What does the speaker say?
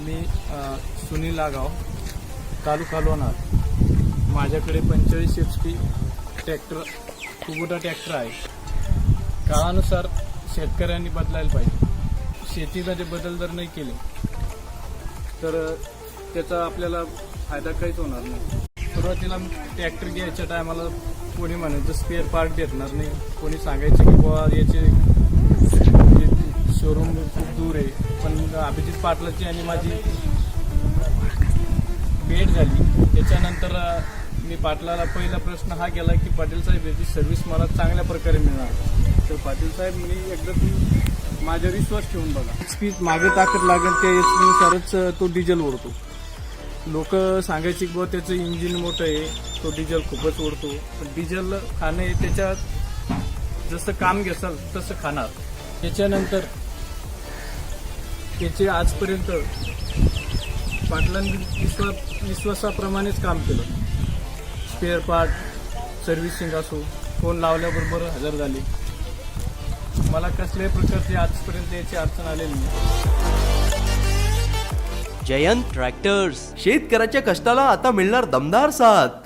मी सुनील आगाव, तालुका लोणार. माझ्याकडे 45 HP tractor Kubota tractor आहे. काळानुसार शेतकऱ्यांनी बदलायला पाहिजे. शेतीमध्ये बदल जर नाही केले तर त्याचा आपल्याला फायदा काहीच होणार नाही. सुरुवातीला ट्रॅक्टर घ्यायच्या टायमाला कोणी म्हणायचं स्पेअर पार्ट देणार नाही, कोणी सांगायचं की बाबा याचे शोरूम खूप दूर आहे. पण अभिजित पाटलाची आणि माझी भेट झाली. त्याच्यानंतर मी पाटलाला पहिला प्रश्न हा केला की पाटील साहेब याची सर्व्हिस मला चांगल्या प्रकारे मिळणार. तर पाटील साहेब मी एकदा तुम्ही माझ्यावर विश्वास ठेवून बघा. स्पीड मागे ताकद लागेल त्या यानुसारच तो डिझेल ओढतो. लोक सांगायचे की बाबा त्याचं इंजिन मोठं आहे, तो डिझेल खूपच ओढतो. पण डिझेल खाणं हे त्याच्यात जसं काम घेसाल तसं खाणार. त्याच्यानंतर त्याचे आजपर्यंत पाटलांनी विश्वासाप्रमाणेच काम केलं. स्पेअर पार्ट सर्व्हिसिंग असो, फोन लावल्याबरोबर हजर झाले. मला कसल्याही प्रकारची आजपर्यंत याची अडचण आलेली नाही. जयंत ट्रॅक्टर्स, शेतकऱ्याच्या कष्टाला आता मिळणार दमदार साथ.